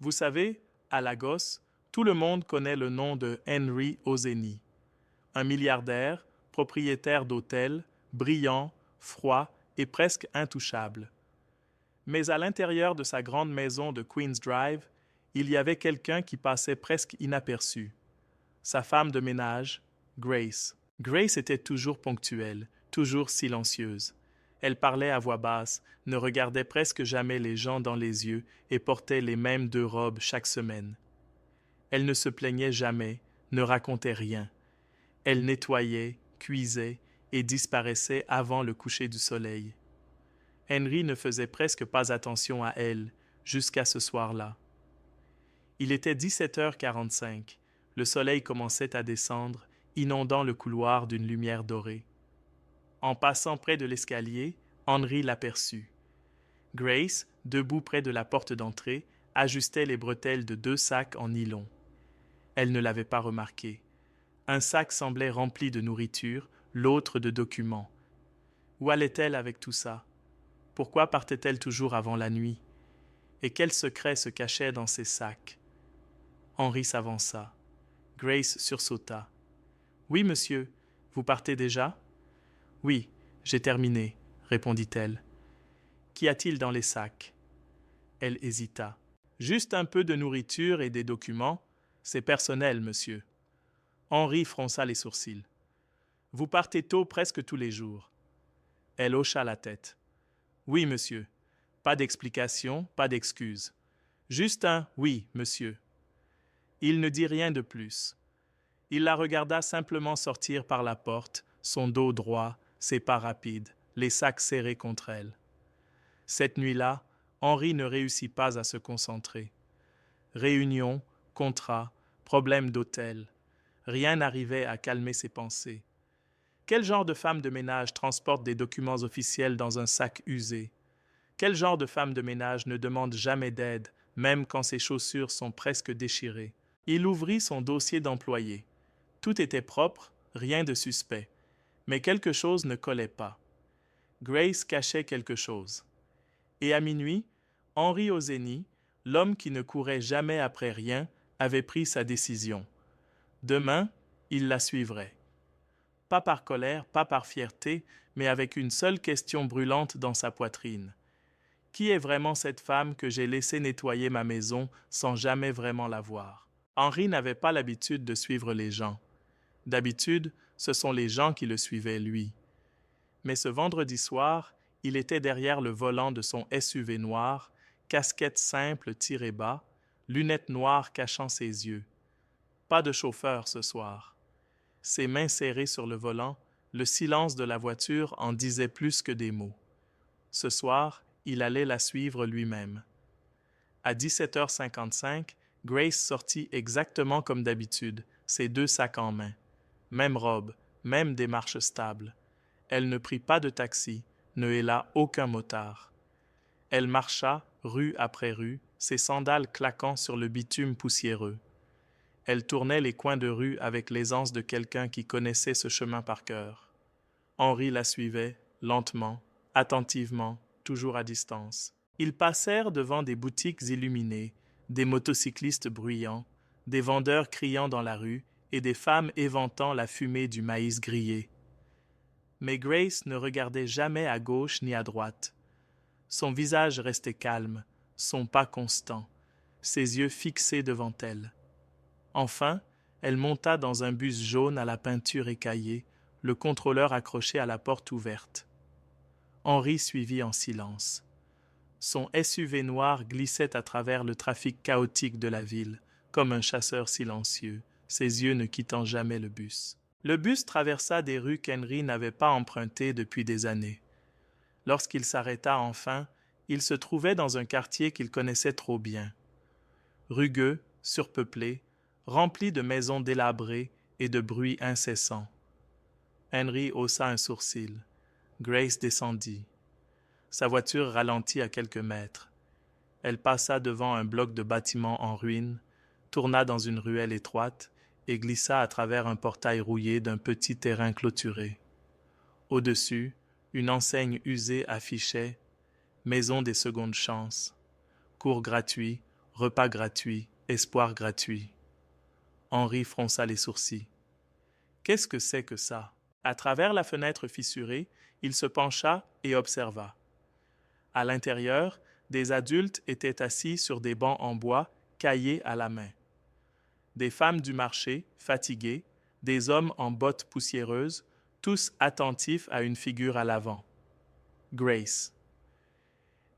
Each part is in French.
Vous savez, à Lagos, tout le monde connaît le nom de Henry Ozeni, un milliardaire, propriétaire d'hôtels, brillant, froid et presque intouchable. Mais à l'intérieur de sa grande maison de Queen's Drive, il y avait quelqu'un qui passait presque inaperçu. Sa femme de ménage, Grace. Grace était toujours ponctuelle, toujours silencieuse. Elle parlait à voix basse, ne regardait presque jamais les gens dans les yeux et portait les mêmes 2 robes chaque semaine. Elle ne se plaignait jamais, ne racontait rien. Elle nettoyait, cuisait et disparaissait avant le coucher du soleil. Henry ne faisait presque pas attention à elle, jusqu'à ce soir-là. Il était 17h45. Le soleil commençait à descendre, inondant le couloir d'une lumière dorée. En passant près de l'escalier, Henry l'aperçut. Grace, debout près de la porte d'entrée, ajustait les bretelles de 2 sacs en nylon. Elle ne l'avait pas remarqué. Un sac semblait rempli de nourriture, l'autre de documents. Où allait-elle avec tout ça? Pourquoi partait-elle toujours avant la nuit? Et quel secret se cachait dans ces sacs? Henry s'avança. Grace sursauta. « Oui, monsieur. Vous partez déjà? »« Oui, j'ai terminé, » répondit-elle. « Qu'y a-t-il dans les sacs? » Elle hésita. « Juste un peu de nourriture et des documents. C'est personnel, monsieur. » Henry fronça les sourcils. « Vous partez tôt presque tous les jours. » Elle hocha la tête. « Oui, monsieur. Pas d'explication, pas d'excuse. Juste un « oui, monsieur. » Il ne dit rien de plus. Il la regarda simplement sortir par la porte, son dos droit, ses pas rapides, les sacs serrés contre elle. Cette nuit-là, Henry ne réussit pas à se concentrer. Réunion, contrat, problème d'hôtel. Rien n'arrivait à calmer ses pensées. Quel genre de femme de ménage transporte des documents officiels dans un sac usé? Quel genre de femme de ménage ne demande jamais d'aide, même quand ses chaussures sont presque déchirées? Il ouvrit son dossier d'employé. Tout était propre, rien de suspect. Mais quelque chose ne collait pas. Grace cachait quelque chose. Et à minuit, Henry Ozeni, l'homme qui ne courait jamais après rien, avait pris sa décision. Demain, il la suivrait. Pas par colère, pas par fierté, mais avec une seule question brûlante dans sa poitrine. Qui est vraiment cette femme que j'ai laissée nettoyer ma maison sans jamais vraiment la voir? Henry n'avait pas l'habitude de suivre les gens. D'habitude, ce sont les gens qui le suivaient lui. Mais ce vendredi soir, il était derrière le volant de son SUV noir, casquette simple tirée bas, lunettes noires cachant ses yeux. Pas de chauffeur ce soir. Ses mains serrées sur le volant, le silence de la voiture en disait plus que des mots. Ce soir, il allait la suivre lui-même. À 17h55, Grace sortit exactement comme d'habitude, ses 2 sacs en main. Même robe, même démarche stable. Elle ne prit pas de taxi, ne héla aucun motard. Elle marcha, rue après rue, ses sandales claquant sur le bitume poussiéreux. Elle tournait les coins de rue avec l'aisance de quelqu'un qui connaissait ce chemin par cœur. Henry la suivait, lentement, attentivement, toujours à distance. Ils passèrent devant des boutiques illuminées, des motocyclistes bruyants, des vendeurs criant dans la rue et des femmes éventant la fumée du maïs grillé. Mais Grace ne regardait jamais à gauche ni à droite. Son visage restait calme, son pas constant, ses yeux fixés devant elle. Enfin, elle monta dans un bus jaune à la peinture écaillée, le contrôleur accroché à la porte ouverte. Henry suivit en silence. Son SUV noir glissait à travers le trafic chaotique de la ville, comme un chasseur silencieux, ses yeux ne quittant jamais le bus. Le bus traversa des rues qu'Henry n'avait pas empruntées depuis des années. Lorsqu'il s'arrêta enfin, il se trouvait dans un quartier qu'il connaissait trop bien. Rugueux, surpeuplé, rempli de maisons délabrées et de bruits incessants. Henry haussa un sourcil. Grace descendit. Sa voiture ralentit à quelques mètres. Elle passa devant un bloc de bâtiments en ruine, tourna dans une ruelle étroite et glissa à travers un portail rouillé d'un petit terrain clôturé. Au-dessus, une enseigne usée affichait « Maison des secondes chances », cours gratuit, Repas gratuit, espoir gratuit. Henri fronça les sourcils. Qu'est-ce que c'est que ça? À travers la fenêtre fissurée, il se pencha et observa. À l'intérieur, des adultes étaient assis sur des bancs en bois, cahiers à la main. Des femmes du marché, fatiguées, des hommes en bottes poussiéreuses, tous attentifs à une figure à l'avant. Grace.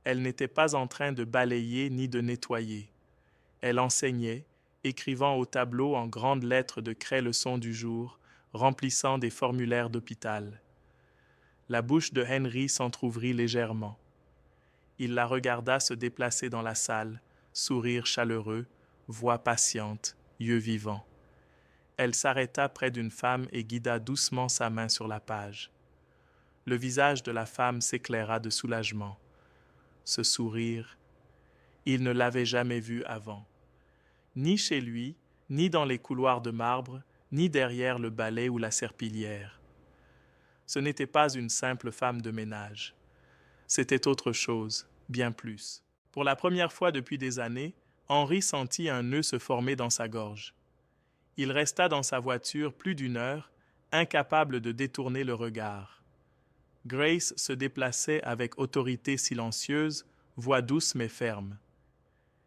Elle n'était pas en train de balayer ni de nettoyer. Elle enseignait, écrivant au tableau en grandes lettres de craie-leçon du jour, remplissant des formulaires d'hôpital. La bouche de Henry s'entr'ouvrit légèrement. Il la regarda se déplacer dans la salle, sourire chaleureux, voix patiente, yeux vivants. Elle s'arrêta près d'une femme et guida doucement sa main sur la page. Le visage de la femme s'éclaira de soulagement. Ce sourire, il ne l'avait jamais vu avant. Ni chez lui, ni dans les couloirs de marbre, ni derrière le balai ou la serpillière. Ce n'était pas une simple femme de ménage. C'était autre chose, bien plus. Pour la première fois depuis des années, Henri sentit un nœud se former dans sa gorge. Il resta dans sa voiture plus d'une heure, incapable de détourner le regard. Grace se déplaçait avec autorité silencieuse, voix douce mais ferme.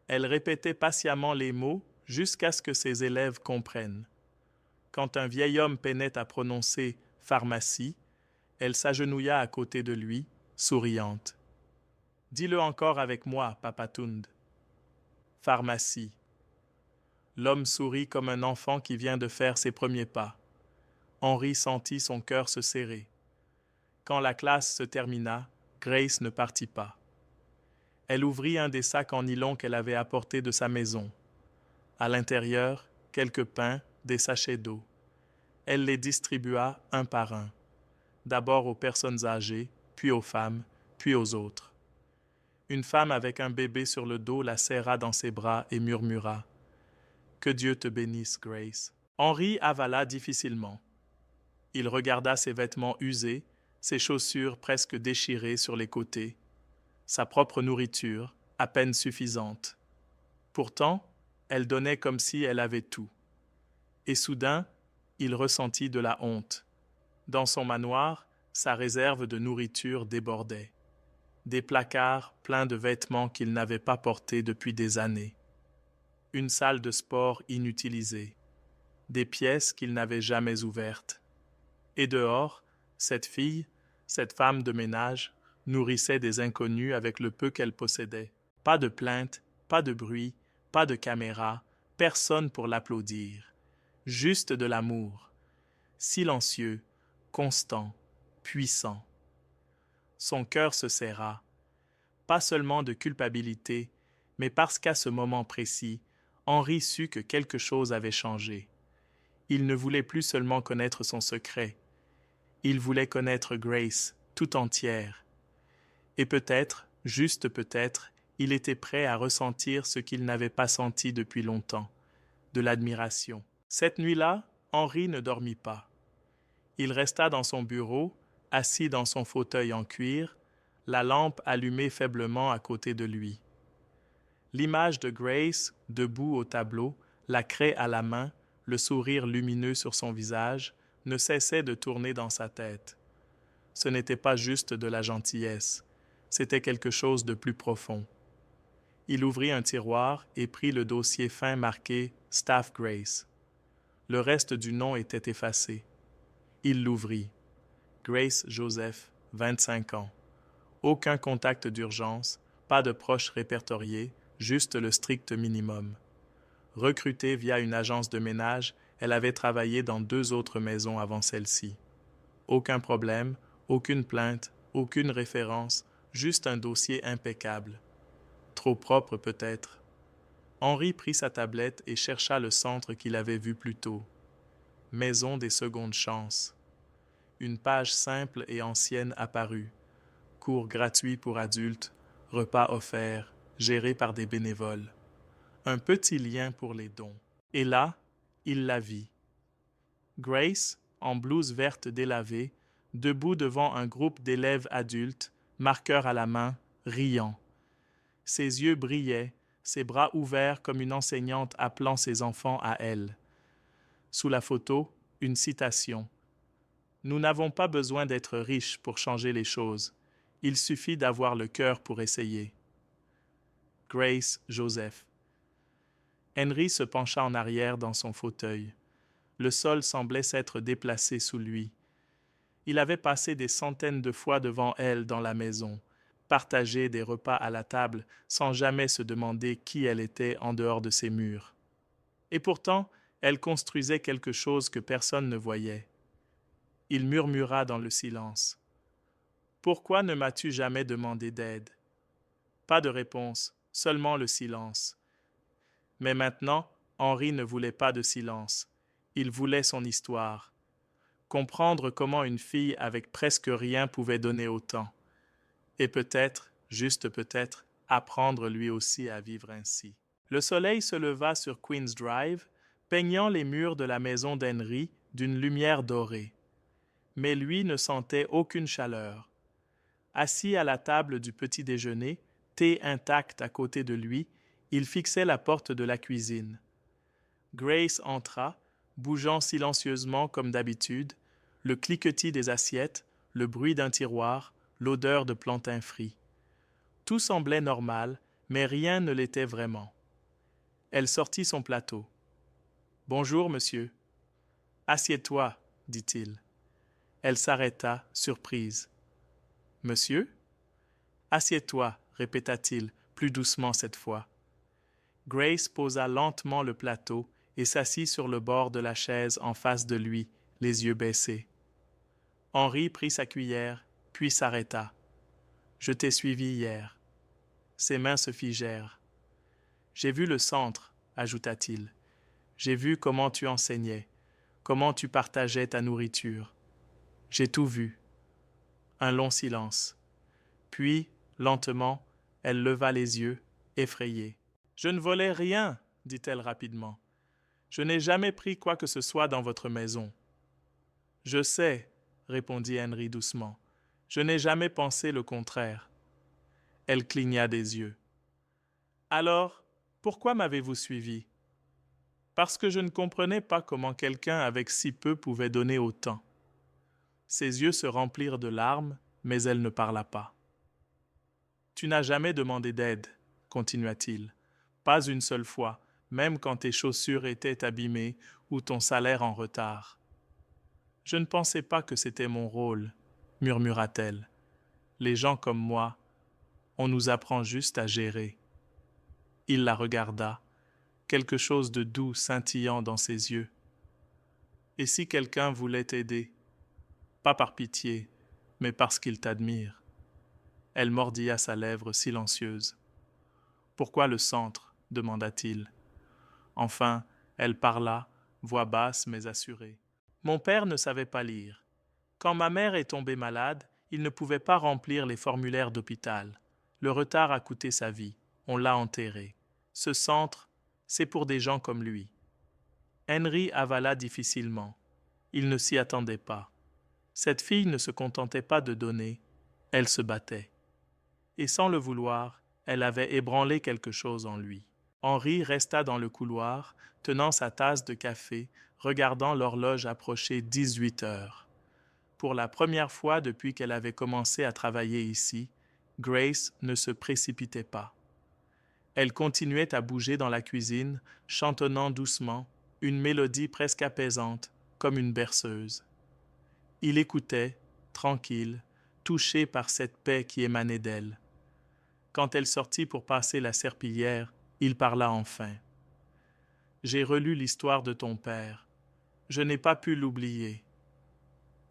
Elle répétait patiemment les mots jusqu'à ce que ses élèves comprennent. Quand un vieil homme peinait à prononcer « pharmacie », elle s'agenouilla à côté de lui, souriante. « Dis-le encore avec moi, Papatound. »« Pharmacie. » L'homme sourit comme un enfant qui vient de faire ses premiers pas. Henri sentit son cœur se serrer. Quand la classe se termina, Grace ne partit pas. Elle ouvrit un des sacs en nylon qu'elle avait apportés de sa maison. À l'intérieur, quelques pains, des sachets d'eau. Elle les distribua un par un, d'abord aux personnes âgées, puis aux femmes, puis aux autres. Une femme avec un bébé sur le dos la serra dans ses bras et murmura « Que Dieu te bénisse, Grace. » Henri avala difficilement. Il regarda ses vêtements usés, ses chaussures presque déchirées sur les côtés, sa propre nourriture, à peine suffisante. Pourtant, elle donnait comme si elle avait tout. Et soudain, il ressentit de la honte. Dans son manoir, sa réserve de nourriture débordait. Des placards pleins de vêtements qu'il n'avait pas portés depuis des années. Une salle de sport inutilisée. Des pièces qu'il n'avait jamais ouvertes. Et dehors, cette fille, cette femme de ménage, nourrissait des inconnus avec le peu qu'elle possédait. Pas de plainte, pas de bruit, pas de caméra, personne pour l'applaudir. Juste de l'amour. Silencieux, constant, puissant. Son cœur se serra. Pas seulement de culpabilité, mais parce qu'à ce moment précis, Henri sut que quelque chose avait changé. Il ne voulait plus seulement connaître son secret. Il voulait connaître Grace tout entière. Et peut-être, juste peut-être, il était prêt à ressentir ce qu'il n'avait pas senti depuis longtemps, de l'admiration. Cette nuit-là, Henri ne dormit pas. Il resta dans son bureau, assis dans son fauteuil en cuir, la lampe allumée faiblement à côté de lui. L'image de Grace, debout au tableau, la craie à la main, le sourire lumineux sur son visage, ne cessait de tourner dans sa tête. Ce n'était pas juste de la gentillesse, c'était quelque chose de plus profond. Il ouvrit un tiroir et prit le dossier fin marqué « Staff Grace ». Le reste du nom était effacé. Il l'ouvrit. Grace Joseph, 25 ans. Aucun contact d'urgence, pas de proches répertoriés, juste le strict minimum. Recrutée via une agence de ménage, elle avait travaillé dans 2 autres maisons avant celle-ci. Aucun problème, aucune plainte, aucune référence, juste un dossier impeccable. Trop propre peut-être. Henri prit sa tablette et chercha le centre qu'il avait vu plus tôt. Maison des secondes chances. Une page simple et ancienne apparut. Cours gratuits pour adultes, repas offerts, gérés par des bénévoles. Un petit lien pour les dons. Et là, il la vit. Grace, en blouse verte délavée, debout devant un groupe d'élèves adultes, marqueur à la main, riant. Ses yeux brillaient, ses bras ouverts comme une enseignante appelant ses enfants à elle. Sous la photo, une citation. « Nous n'avons pas besoin d'être riches pour changer les choses. Il suffit d'avoir le cœur pour essayer. » Grace Joseph. Henry se pencha en arrière dans son fauteuil. Le sol semblait s'être déplacé sous lui. Il avait passé des centaines de fois devant elle dans la maison, partagé des repas à la table sans jamais se demander qui elle était en dehors de ses murs. Et pourtant, elle construisait quelque chose que personne ne voyait. Il murmura dans le silence. « Pourquoi ne m'as-tu jamais demandé d'aide ?» Pas de réponse, seulement le silence. Mais maintenant, Henry ne voulait pas de silence. Il voulait son histoire. Comprendre comment une fille avec presque rien pouvait donner autant. Et peut-être, juste peut-être, apprendre lui aussi à vivre ainsi. Le soleil se leva sur Queen's Drive, peignant les murs de la maison d'Henry d'une lumière dorée. Mais lui ne sentait aucune chaleur. Assis à la table du petit déjeuner, thé intact à côté de lui, il fixait la porte de la cuisine. Grace entra, bougeant silencieusement comme d'habitude, le cliquetis des assiettes, le bruit d'un tiroir, l'odeur de plantain frit. Tout semblait normal, mais rien ne l'était vraiment. Elle sortit son plateau. « Bonjour, monsieur. »« Assieds-toi, » dit-il. Elle s'arrêta, surprise. « Monsieur ?»« Assieds-toi, » répéta-t-il, plus doucement cette fois. Grace posa lentement le plateau et s'assit sur le bord de la chaise en face de lui, les yeux baissés. Henry prit sa cuillère, puis s'arrêta. « Je t'ai suivi hier. » Ses mains se figèrent. « J'ai vu le centre, » ajouta-t-il. « J'ai vu comment tu enseignais, comment tu partageais ta nourriture. J'ai tout vu. » Un long silence. Puis, lentement, elle leva les yeux, effrayée. « Je ne volais rien, » dit-elle rapidement. « Je n'ai jamais pris quoi que ce soit dans votre maison. »« Je sais, » répondit Henry doucement. « Je n'ai jamais pensé le contraire. » Elle cligna des yeux. « Alors, pourquoi m'avez-vous suivi ? » Parce que je ne comprenais pas comment quelqu'un avec si peu pouvait donner autant. Ses yeux se remplirent de larmes, mais elle ne parla pas. « Tu n'as jamais demandé d'aide, » continua-t-il. « Pas une seule fois, même quand tes chaussures étaient abîmées ou ton salaire en retard. »« Je ne pensais pas que c'était mon rôle, » murmura-t-elle. « Les gens comme moi, on nous apprend juste à gérer. » Il la regarda, quelque chose de doux scintillant dans ses yeux. « Et si quelqu'un voulait t'aider, pas par pitié, mais parce qu'il t'admire ?» Elle mordilla sa lèvre silencieuse. « Pourquoi le centre ?» demanda-t-il. Enfin, elle parla, voix basse mais assurée. « Mon père ne savait pas lire. Quand ma mère est tombée malade, il ne pouvait pas remplir les formulaires d'hôpital. Le retard a coûté sa vie. On l'a enterré. Ce centre, c'est pour des gens comme lui. » Henry avala difficilement. Il ne s'y attendait pas. Cette fille ne se contentait pas de donner, elle se battait. Et sans le vouloir, elle avait ébranlé quelque chose en lui. Henry resta dans le couloir, tenant sa tasse de café, regardant l'horloge approcher 18 heures. Pour la première fois depuis qu'elle avait commencé à travailler ici, Grace ne se précipitait pas. Elle continuait à bouger dans la cuisine, chantonnant doucement, une mélodie presque apaisante, comme une berceuse. Il écoutait, tranquille, touché par cette paix qui émanait d'elle. Quand elle sortit pour passer la serpillière, il parla enfin. « J'ai relu l'histoire de ton père. Je n'ai pas pu l'oublier. »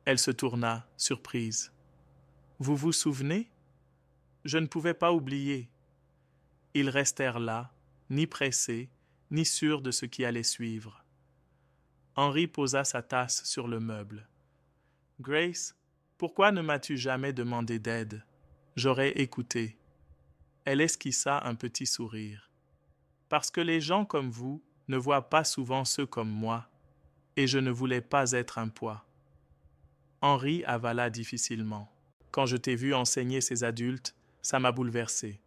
Elle se tourna, surprise. « Vous vous souvenez ? Je ne pouvais pas oublier. » Ils restèrent là, ni pressés, ni sûrs de ce qui allait suivre. Henry posa sa tasse sur le meuble. « Grace, pourquoi ne m'as-tu jamais demandé d'aide ? J'aurais écouté. » Elle esquissa un petit sourire. « Parce que les gens comme vous ne voient pas souvent ceux comme moi, et je ne voulais pas être un poids. » Henry avala difficilement. « Quand je t'ai vu enseigner ces adultes, ça m'a bouleversé.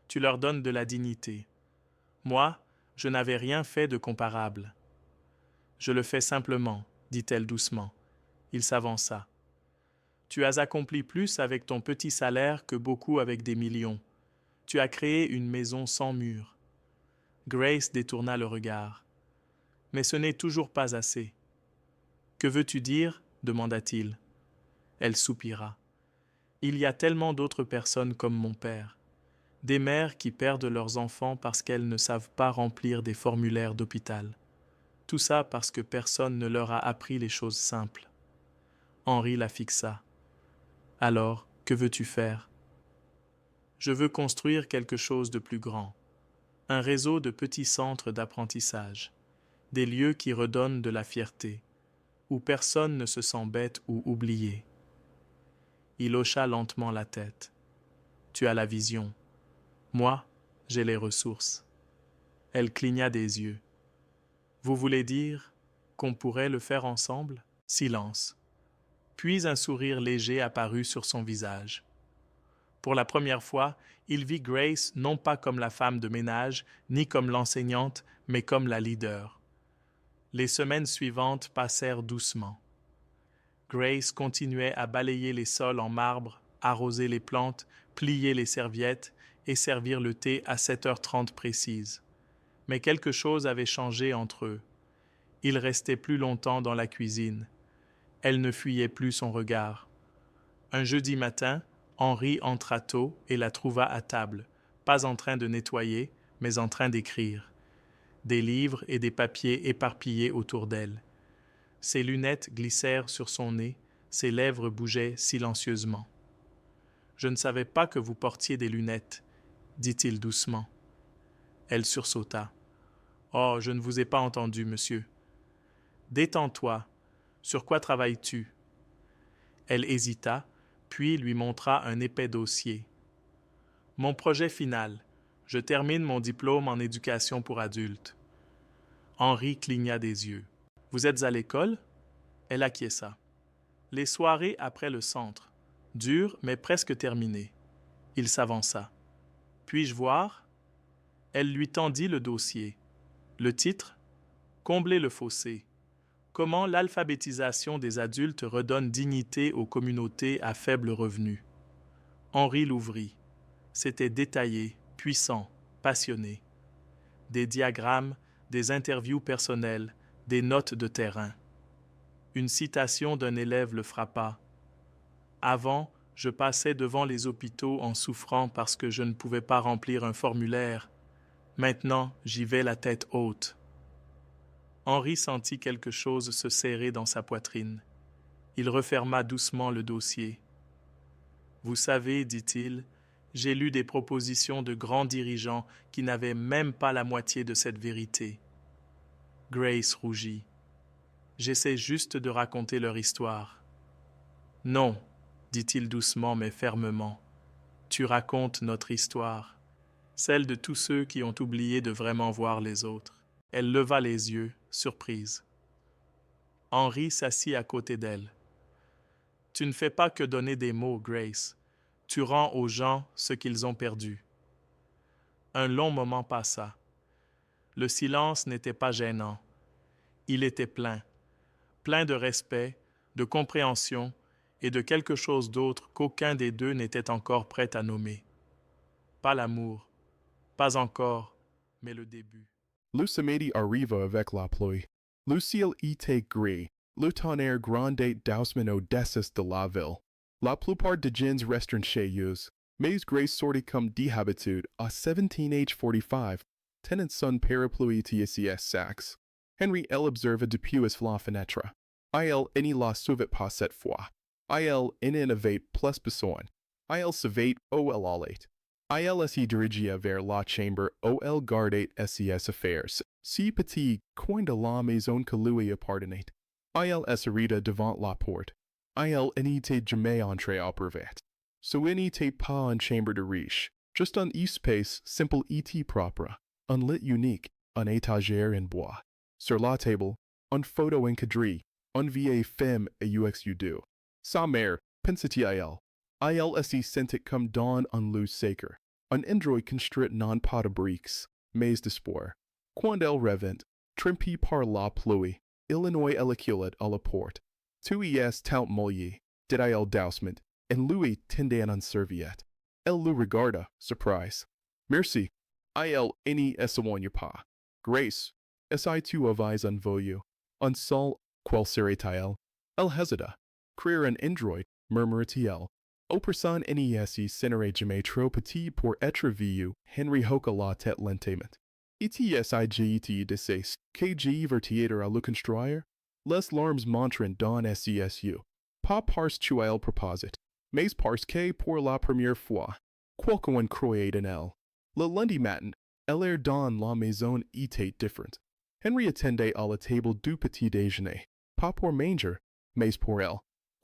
Tu leur donnes de la dignité. Moi, je n'avais rien fait de comparable. Je le fais simplement, dit-elle doucement. Il s'avança. Tu as accompli plus avec ton petit salaire que beaucoup avec des millions. Tu as créé une maison sans mur. Grace détourna le regard. Mais ce n'est toujours pas assez. Que veux-tu dire? Demanda-t-il. Elle soupira. Il y a tellement d'autres personnes comme mon père. Des mères qui perdent leurs enfants parce qu'elles ne savent pas remplir des formulaires d'hôpital. Tout ça parce que personne ne leur a appris les choses simples. Henri la fixa. Alors, que veux-tu faire? Je veux construire quelque chose de plus grand. Un réseau de petits centres d'apprentissage. Des lieux qui redonnent de la fierté, où personne ne se sent bête ou oublié. Il hocha lentement la tête. Tu as la vision. Moi, j'ai les ressources. Elle cligna des yeux. Vous voulez dire qu'on pourrait le faire ensemble? Silence. Puis un sourire léger apparut sur son visage. Pour la première fois, il vit Grace non pas comme la femme de ménage, ni comme l'enseignante, mais comme la leader. Les semaines suivantes passèrent doucement. Grace continuait à balayer les sols en marbre, arroser les plantes, plier les serviettes et servir le thé à 7h30 précise. Mais quelque chose avait changé entre eux. Il restait plus longtemps dans la cuisine. Elle ne fuyait plus son regard. Un jeudi matin, Henri entra tôt et la trouva à table, pas en train de nettoyer, mais en train d'écrire. Des livres et des papiers éparpillés autour d'elle. Ses lunettes glissèrent sur son nez, ses lèvres bougeaient silencieusement. « Je ne savais pas que vous portiez des lunettes, » dit-il doucement. Elle sursauta. « Oh, je ne vous ai pas entendu, monsieur. »« Détends-toi. Sur quoi travailles-tu » Elle hésita, puis lui montra un épais dossier. « Mon projet final. Je termine mon diplôme en éducation pour adultes. » Henri cligna des yeux. « Vous êtes à l'école » Elle acquiesça. « Les soirées après le centre. Dures, mais presque terminées. » Il s'avança. « Puis-je voir » Elle lui tendit le dossier. Le titre ? Combler le fossé. Comment l'alphabétisation des adultes redonne dignité aux communautés à faible revenu. Henri l'ouvrit. C'était détaillé, puissant, passionné. Des diagrammes, des interviews personnelles, des notes de terrain. Une citation d'un élève le frappa. « Avant, je passais devant les hôpitaux en souffrant parce que je ne pouvais pas remplir un formulaire. Maintenant, j'y vais la tête haute. » Henri sentit quelque chose se serrer dans sa poitrine. Il referma doucement le dossier. « Vous savez, dit-il, j'ai lu des propositions de grands dirigeants qui n'avaient même pas la moitié de cette vérité. » Grace rougit. « J'essaie juste de raconter leur histoire. »« Non, dit-il doucement mais fermement. Tu racontes notre histoire, celle de tous ceux qui ont oublié de vraiment voir les autres. » Elle leva les yeux, surprise. Henri s'assit à côté d'elle. « Tu ne fais pas que donner des mots, Grace. Tu rends aux gens ce qu'ils ont perdu. » Un long moment passa. Le silence n'était pas gênant. Il était plein de respect, de compréhension et de quelque chose d'autre qu'aucun des deux n'était encore prêt à nommer. Pas l'amour, pas encore, mais le début. Lucimedi arriva avec la pluie. Lucille était gris. Le tonnerre grandait doucement au-dessus de la ville. La plupart des gens restent chez eux, mais Grace sortit comme d'habitude à 17h45, tenant son parapluie TCS sax. Henry elle observa depuis la fenêtre. Elle n'y la suivait pas cette fois. Elle n'en avait plus besoin. Elle savait où elle allait. Elle s'y dirigia vers la chambre où elle gardait ses affaires, si petit coin de la maison que lui appartenait. Elle s'arrêta devant la porte. Elle n'était jamais entrée à brevet. Ce n'était pas une chambre de riche, juste un espace simple et propre, un lit unique, un étagère en bois. Sur la table, une photo encadrée, une vieille femme à UXU2. Sa mère, pensait-elle. Elle s'y sentait comme dans un lieu sacré, un endroit construit non pas de briques, mais de sport. Quand elle revint, trimpi par la pluie, Illinois eliculat à la porte. Tu y es tout mouillé, dit-il doucement, and Louis tendait une serviette. Elle le regarda, surprise. Merci. Il n'y s'éloigne pas. Grace, tu avais un voyou. Un sol, quel serait-il? Elle hésita. Créer un android, murmura-t-il. Au personne n'est serait jamais trop petit pour être vu, Henry hocha la tête lentement. Etsigit de ces que vertiator à le construire? Les larmes montrent dans SCSU. Pas parce qu'il proposite, mais parce que pour la première fois, quelqu'un croyait en elle. Le lundi matin, elle est dans la maison était différente. Henry attendait à la table du petit déjeuner, pas pour manger, mais pour elle.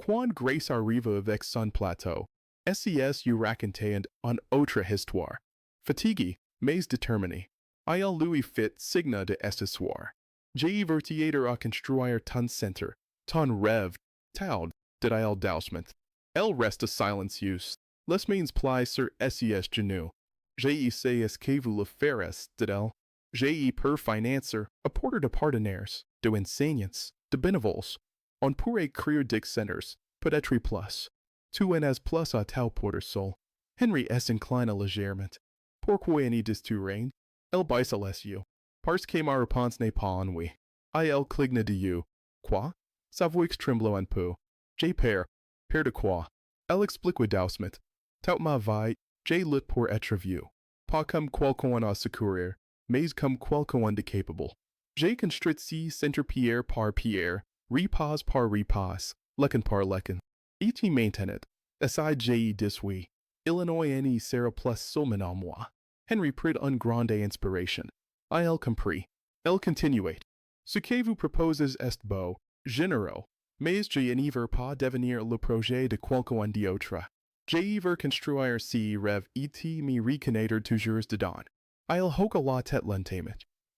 Quand Grace arriva avec son plateau, SCSU racontait une autre histoire. Fatigué, mais déterminé. Il lui fit signe de ce soir. J'ai vertiator à construire ton centre, ton rêve, tal, dit-il doucement. Elle resta silencieuse. Les mains pliées sur ses genoux. J'ai essayé que vous le ferez, dit-elle. J'ai per financer, apporter de partenaires, de enseignants, de bénévoles. On pourrait créer des centres, peut-être plus. Tu en as plus à tal porter sol. Henry inclina légèrement. Pourquoi en es-tu reine? Elle baisse les yeux. Parce que ma réponse n'est pas en oui. Il cligna de yeux. Quoi? Sa voix tremblait un peu. J'ai peur. Peur de quoi? Elle expliqua doucement. Toute ma vie, j'ai lutte pour être vu. Pas comme quelqu'un à secourir, mais comme quelqu'un de capable. J'ai construit si centre pierre par pierre, repas par repas, leçon par leçon. Et maintenant, aside j'ai dit oui. Illinois n'y sera plus seulement en moi. Henry prit une grande inspiration. Il comprit. Elle continuait. Ce que vous proposez est beau, généreux, mais je n'y veux pas devenir le projet de quelqu'un d'autre. Je veux construire si rêve et me reconnaître toujours dedans. Il hocha la tête lentement.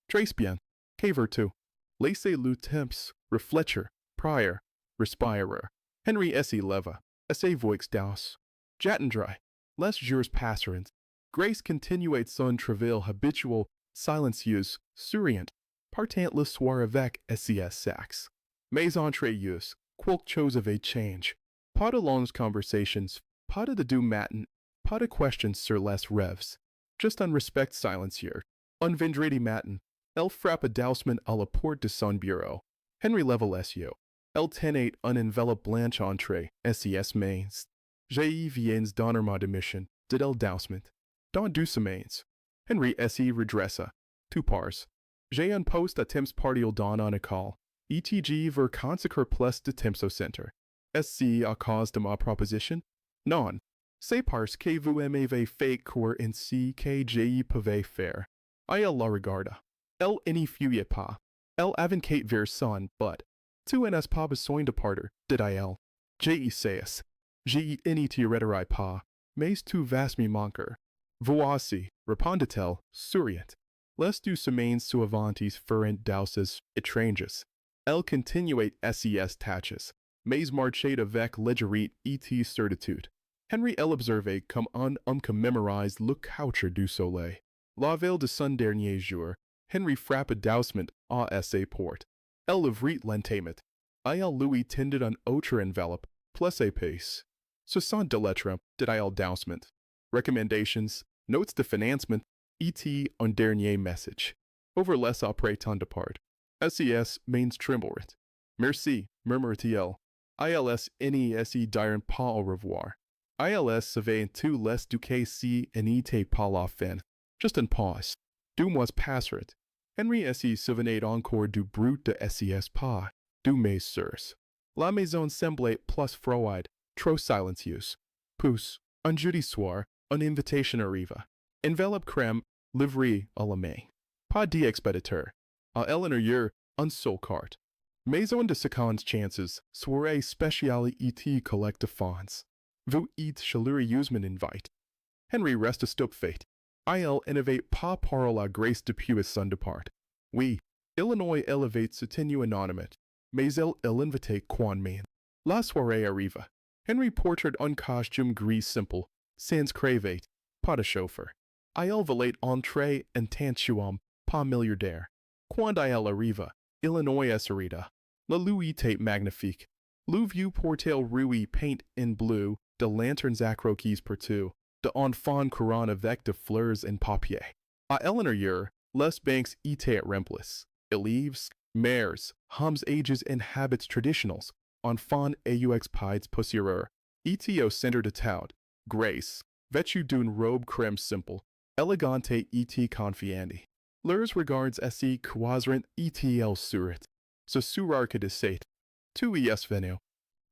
Très bien. Que veux-tu? Laissez-le temps, réfléchir, prier, respirer. Henry s'y leva, à ses voix douce. J'attendrai. Les jours passeront. Grace continuait son travail habituel, silencieuse, souriante, partant le soir avec SCS Sax. Mais entre eux, quelque chose avait changé. Pas de longues conversations, pas de deux matins, pas de questions sur les rêves. Just un respect silencieux. Un vendredi matin, elle frappa doucement à la porte de son bureau. Henry leva les yeux. Elle tenait un enveloppe blanche entre SCS mains. J'ai viens donner ma démission, dit-elle doucement. Dans 2 semaines. Henry s'y redressa. 2 parts. J'ai un poste à temps partiel dans un école. ETG veut consacrer plus de temps au centre. Est-ce à cause de ma proposition? Non. C'est parce que vous m'avez fait croire ainsi que j'ai pouvais faire. Il la regarda. Elle n'y fuyait pas. Elle avançait vers son but. Tu n'as pas besoin de partir, dit-il. J'ai essayé. J'y n'y t'arrêterai pas, mais tu vas me manquer. Voici, répondit-elle, souriante. Les 2 semaines suivantes furent douces, étranges. Elle continuait ses tâches, mais marchait avec légèreté et certitude. Henry elle observait comme un homme qui mémorise le coucher du soleil. La veille de son dernier jour, Henry frappa doucement à ses portes. Elle l'ouvrit lentement. Il lui tendit un autre enveloppe, plus épaisse. Ce sont des lettres, dit-il doucement. Recommendations, notes de financement, et un dernier message. Over les après ton départ. SES mains tremblerent. Merci, murmura-t-il. ILS n'y dirent pas au revoir. ILS savait tout les duquet si n'était pas la fin. Just une pause. 2 mois passèrent. Henry s'y souvenait encore du brut de SES pas, du mes soeurs. La maison semblait plus froide, trop silencieuse. Puis, un jeudi soir, une invitation arriva. Enveloppe crème, livrée à la main. Pas d'expéditeur. À Eleanor, un seul carte. Maison de secondes chances, soirée spéciale et collecte fonds. Vous êtes chaleureusement invite. Henry resta stupéfait. Il n'avait pas parlé à Grace depuis son départ. Oui, Illinois élevait se tenu anonyme, mais elle l'invitait quand même. La soirée arriva. Henry portait un costume gris simple, sans cravate, pas de chauffeur. Il valait entrée en tantuam, pas milliardaire. Quand il arriva, Illinois esserita. La Louis tape magnifique. Lou vieux portail rouille paint in bleu, de lanterns acroquis partout, de enfants courant avec de fleurs en papier. A Eleanor year, les banks étaient at remplis. Elives, mares, hums ages and habits traditionals, enfants aux pides poussiéreux. Et au centre de tout, Grace, vêtue d'une robe crème simple, elegante et confiante. Leurs regards ainsi quadrant et surit. Ce sourire que de sait. Tu y es venu.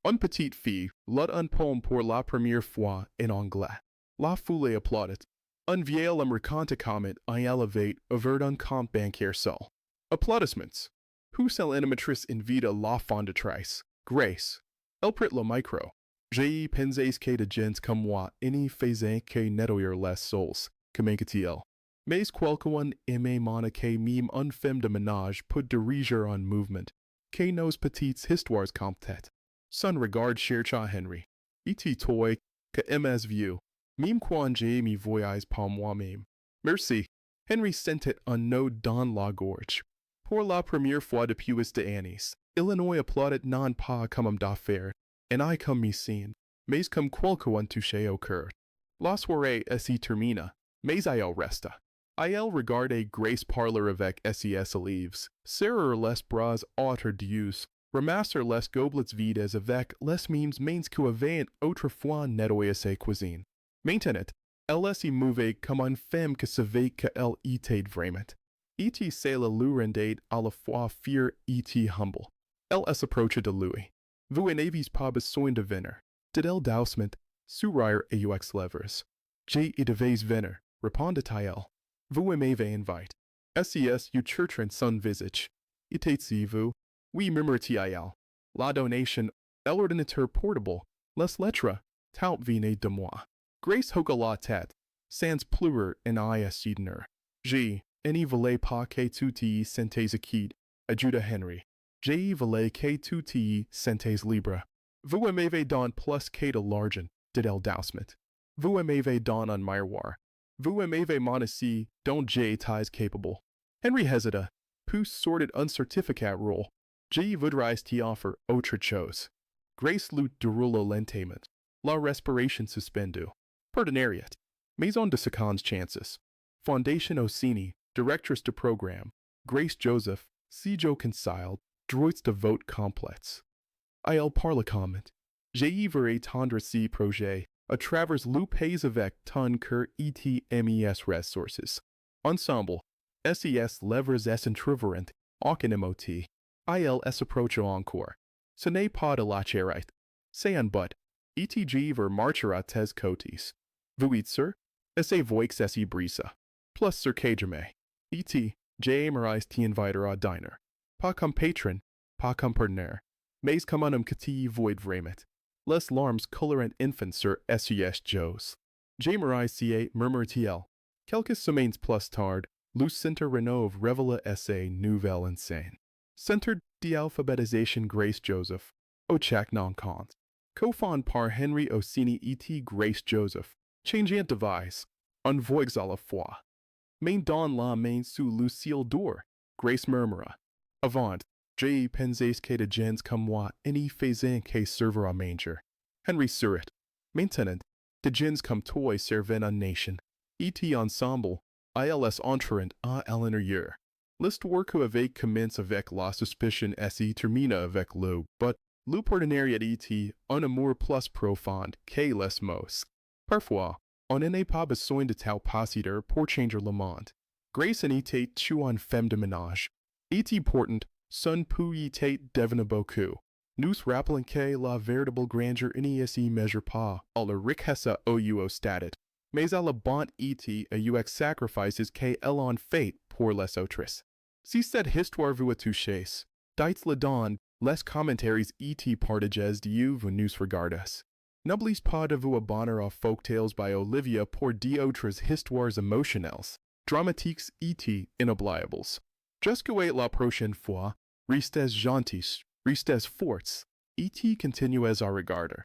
Une petite fille lut un poème pour la première fois en anglais. La foule applaudit. Un vieil homme raconte comment il avait ouvert un compte bancaire seul. Applaudissements. Pousse l'animatrice invita l'enfant de Trice, Grace. Elle prit le micro. J'ai pensé que de gens comme moi n'y faisaient que nettoyer les souls, communiqua-t-il. Mais quelqu'un aimait que même un femme de ménage peut diriger un mouvement, que nos petites histoires comptent. Son regard chercha Henry. Et toi, que aimes vieux, même quand j'ai mis voyage par moi-même. Merci. Henry sentait un nœud dans la gorge. Pour la première fois depuis des années, Illinois applaudit non pas comme homme d'affaires, et I comme mécène, mais comme quelqu'un touché au cœur. La soirée ainsi termina, mais il resta. Il regardait Grace parler avec ses élèves, serrer les bras autour d'eux, ramasser les gobelets vides avec les mêmes mains qu'avaient autrefois nettoyé sa cuisine. Maintenant, elle s'y mouvait comme une femme qui savait qu'elle était vraiment. Et c'est la lui rendait à la fois fière et humble. Elle s'approcha de lui. Vous n'avez pas besoin de venir, dit-elle doucement, sourire aux lèvres. J'ai devais venir, répondit-elle. Vous m'avez invité. SES you cherchant son visage. Était-vous? Oui, murmura-t-il. La donation, l'ordinateur portable, les lettres, tout venait de moi. Grace hocha la tête, sans pleurer en soutenir. J'ai, n'y voulais pas que tu t'y sentes acquis, ajuda Henry. J'ai voulu que tu t'y sentes libre. Vous m'avez donné plus que de l'argent, dit-elle doucement. Vous m'avez donné un miroir. Vous m'avez montré dont j'étais capable. Henry hésita, puis sortit un certificat roule. Je voudrais t'y offrir autre chose. Grace lut déroula lentement, la respiration suspendue. Partenariat. Maison de secondes chances. Fondation Orsini, directrice de programme. Grace Joseph, Cijo conciled, droits de vote complets. Il parle comment. J'ai verrai tendre si projet, à travers loupes avec ton cœur et mes ressources. Ensemble, SES lèvres s'entr'ouvrent, aucun émotif. Il s'approcha encore. Ce n'est pas de la charrette. C'est un but. ETG ver marchera tes cotis. Vous êtes sûr? Essaye voix s'y brisa. Plus sur que jamais. E.T. J. Marais t'invitera à diner. Pas comme patron, pas comme partenaire, mais comme un homme que t'y void vraiment. Les larmes colorant infant sur SES Joes. J. Marais s'y murmura-t-il. Quelques semaines plus tard, le Centre Renove révéla essai nouvelle en scène. Centre d'alphabétisation Grace Joseph, au chac non compte. Co-fond par Henry Orsini et Grace Joseph. Changeant devise, un voix à la fois. Main dans la main sous le ciel d'or, Grace murmura. Avant, j'ai pensé que de gens comme moi n'y faisaient que servir à manger. Henry sourit. Maintenant, de gens comme toi servent une nation. Et ensemble, ils entrent à l'intérieur. L'histoire avait commencé avec la suspicion et termina avec le but, le partenariat était un amour plus profond que les mots. Parfois, on n'a pas besoin de tal possédeur pour changer le monde. Grace en était une femme de ménage. Était important, son pouls était devenu beaucoup. Nous rappelons que la véritable grandeur n'y s'y mesure pas à la richesse au statut, mais à la bonté et aux sacrifices qu'elle en fait pour les autres. Si cette histoire vous a touché, dites-le dans les commentaires et partagez vous nous regardez. N'oubliez pas de vous abonner à Folktales by Olivia pour d'autres histoires émotionnelles, dramatiques et inoubliables. Jusqu'à la prochaine fois, restez gentils, restez forts, et continuez à regarder.